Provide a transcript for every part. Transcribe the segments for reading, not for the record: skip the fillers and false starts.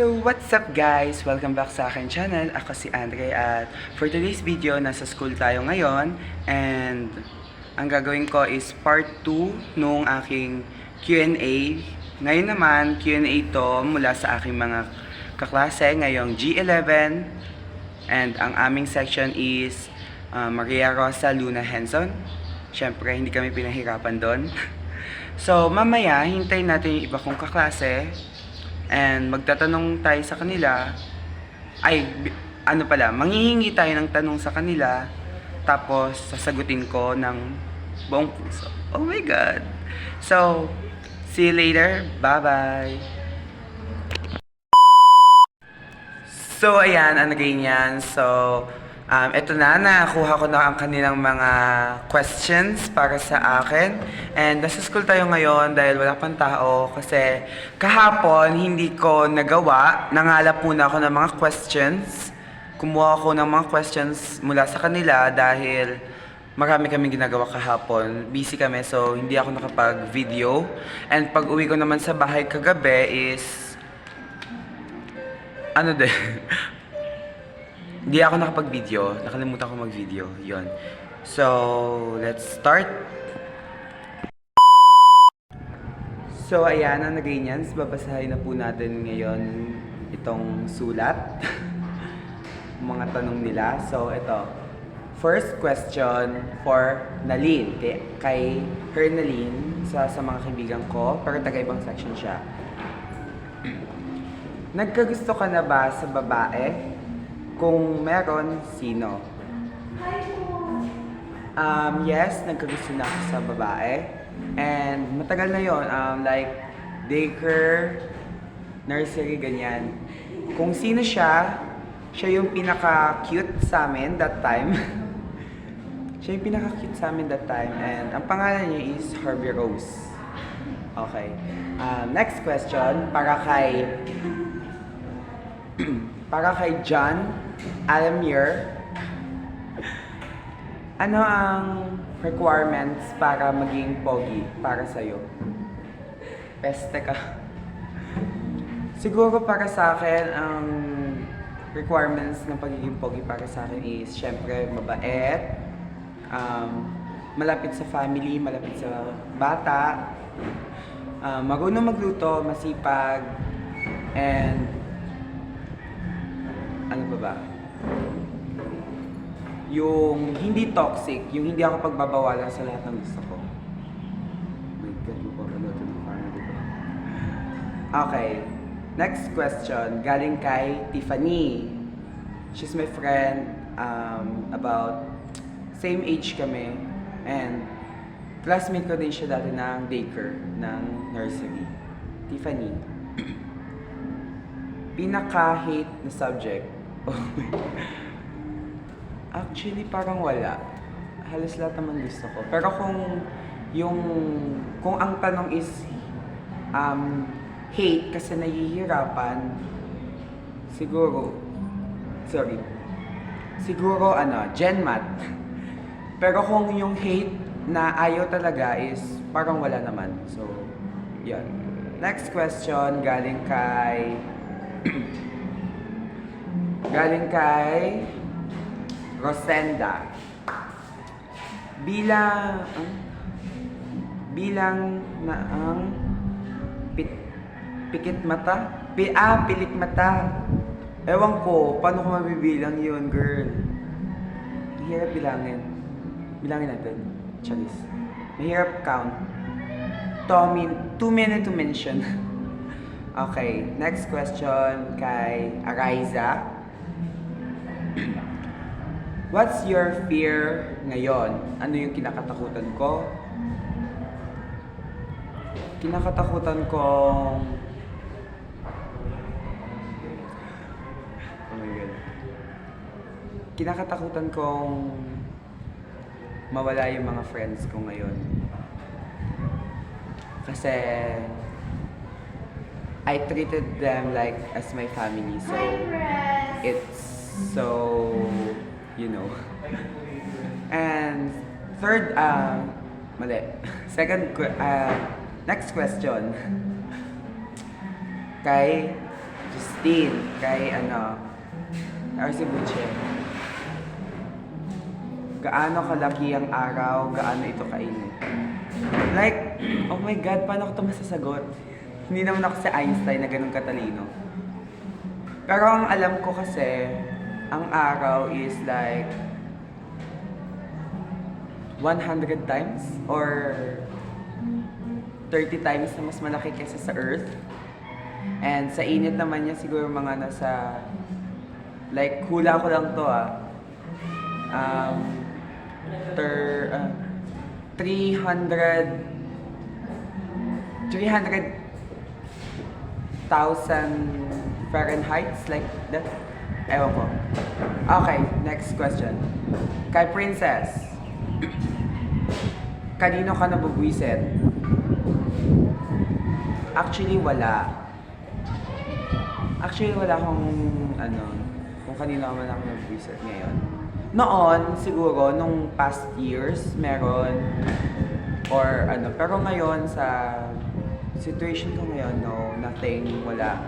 So, what's up guys? Welcome back sa akin channel. Ako si Andre at for today's video, nasa school tayo ngayon and ang gagawin ko is part 2 nung aking Q&A. Ngayon naman, Q&A to mula sa aking mga kaklase ngayong G11 and ang aming section is Maria Rosa Luna Henson. Siyempre, hindi kami pinahirapan doon. So, mamaya, hintayin natin yung iba kong kaklase and magtatanong tayo sa kanila. Manghihingi tayo ng tanong sa kanila tapos sasagutin ko ng buong puso. Oh my God! So, see you later. Bye-bye! So, ayan, ang ganyan. So, eto na, nakuha ko na ang kanilang mga questions para sa akin. And nasa school tayo ngayon dahil wala pang tao kasi kahapon hindi ko nagawa. Nangalap muna ako ng mga questions. Kumuha ako ng mga questions mula sa kanila dahil marami kaming ginagawa kahapon. Busy kami so hindi ako nakapag-video. And pag uwi ko naman sa bahay kagabi is hindi ako nakapag-video. Nakalimutan ko mag-video. Yon. So, let's start. So, ayan ang ganyan. Babasahin na po natin ngayon itong sulat. Mga tanong nila. So, ito. First question for Nalin. Kay her Nalin sa mga kaibigan ko. Pero taga-ibang section siya. Nagkagusto ka na ba sa babae? Kung meron, sino? Yes, nagkagusto na ako sa babae. And matagal na yon, like daycare, nursery, ganyan. Kung sino siya yung pinaka-cute sa amin that time. Siya yung pinaka-cute sa amin that time. And ang pangalan niya is Harvey Rose. Okay. Next question, para kay John Alamir. Ano ang requirements para maging pogi para sa'yo? Peste ka. Siguro para sa akin, ang requirements ng pagiging pogi para sa akin is syempre mabait, malapit sa family, malapit sa bata, marunong magluto, masipag, and ano ba? Yung hindi toxic, yung hindi ako pagbabawalan sa lahat ng gusto ko. My God, okay. Next question, galing kay Tiffany. She's my friend, about same age kami. And classmate ko din siya dati ng daycare, ng nursery. Tiffany. Pinaka-hate na subject. Actually, parang wala. Halos lahat naman gusto ko. Pero kung ang tanong is hate kasi nahihirapan, siguro Gen Math. Pero kung yung hate na ayaw talaga is parang wala naman. So, yan. Next question, galing kay Rosenda. Bilang na ang pilit mata. Ewan ko, paano ko mabibilang yun, girl? Mahirap bilangin. Bilangin natin. Charis. Mahirap count. Too many to mention. Okay, next question kay Ariza. What's your fear ngayon? Ano yung kinakatakutan ko? Kinakatakutan kong... Oh my God. Kinakatakutan kong mawala yung mga friends ko ngayon. Kasi I treated them like as my family, so it's so, you know. And third, next question. Kay Justine, kay RC Buche. Gaano kalaki ang araw, gaano ito kainit? Like, oh my God, paano ko ito masasagot? Hindi naman ako si Einstein na ganun katalino. Pero ang alam ko kasi, ang araw is like 100 times or 30 times na mas malaki kaysa sa Earth. And sa init naman niya siguro mga nasa, like, hula ko lang to 300,000 Fahrenheit, like that. Ewan ko. Okay, next question. Kay Princess, kanino ka nabubwisit? Actually, wala. Wala akong, kung kanino man ako nabubwisit ngayon. Noon, siguro, nung past years, meron. Or pero ngayon, sa situation ko ngayon, no, nothing, wala.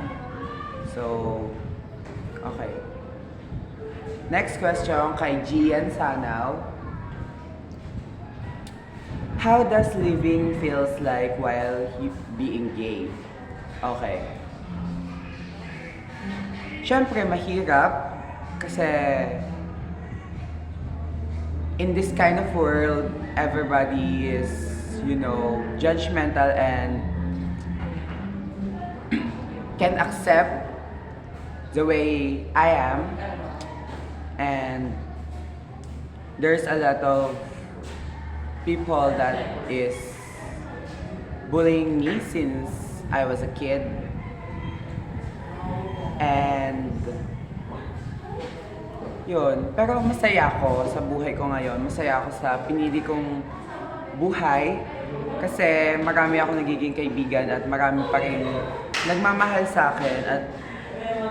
So, okay. Next question kay Gian Sanaw. How does living feels like while being gay? Okay. Siyempre, mahirap kasi in this kind of world, everybody is, judgmental and can accept the way I am, and there's a lot of people that is bullying me since I was a kid, and yun. Pero masaya ako sa buhay ko ngayon, masaya ako sa pinili kong buhay kasi marami ako nagiging kaibigan at marami pa rin nagmamahal sa akin at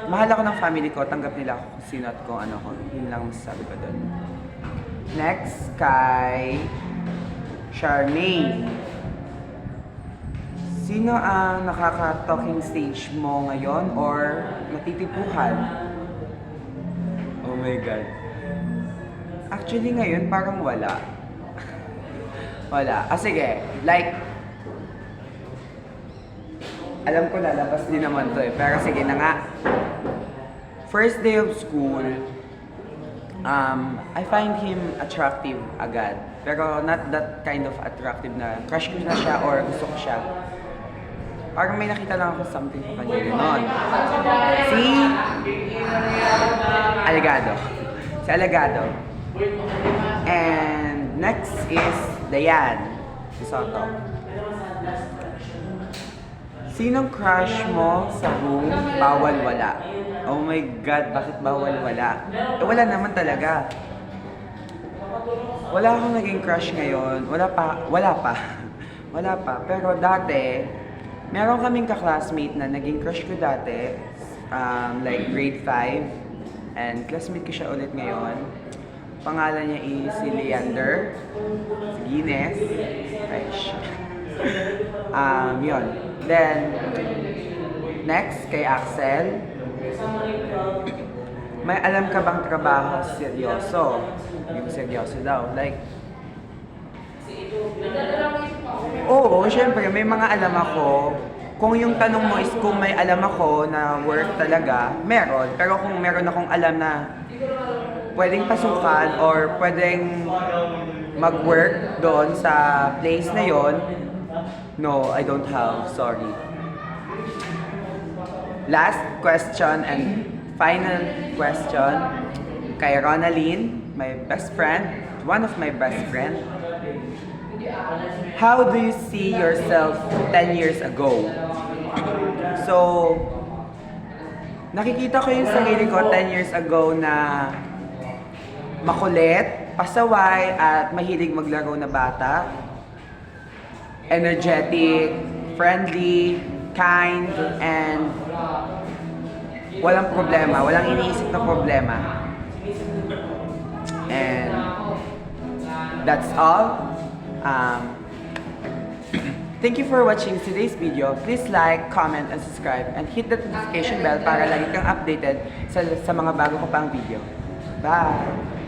mahal ako ng family ko, tanggap nila ako kung sino at kung ano ko. Yun lang masasabi ko doon. Next, kay Charmaine. Sino ang nakaka-talking stage mo ngayon or natitipuhan? Oh my God. Actually ngayon parang wala. Wala. Sige. Like, alam ko lalabas din naman to pero sige na nga. First day of school, I find him attractive agad. Pero not that kind of attractive na crush ko na siya or gusto ko siya. Parang may nakita lang ako something sa kanya noon. Si Alagado. Si Alagado. And next is Dayan. Si Soto. Sinong crush mo sa room bawal wala? Oh my God, bakit bawal wala? Wala naman talaga. Wala akong naging crush ngayon. Wala pa. Pero dati, meron kaming ka-classmate na naging crush ko dati. Like grade 5. And classmate ko siya ulit ngayon. Pangalan niya is si Leander. Si Guinness. Yun. Then, next, kay Axel. May alam ka bang trabaho seryoso? Yung seryoso daw. Like, oo, syempre, may mga alam ako. Kung yung tanong mo is kung may alam ako na work talaga, meron. Pero kung meron akong alam na pwedeng pasukan or pwedeng mag-work doon sa place na yon, no, I don't have. Sorry. Last question and final question kay Ronaline, my best friend, one of my best friend. How do you see yourself 10 years ago? So, nakikita ko yung sarili ko 10 years ago na makulit, pasaway, at mahilig maglaro na bata. Energetic, friendly, kind, and walang problema, walang iniisip na problema. And that's all. Thank you for watching today's video. Please like, comment, and subscribe, and hit the notification bell para lagi kang updated sa mga bago ko pang video. Bye!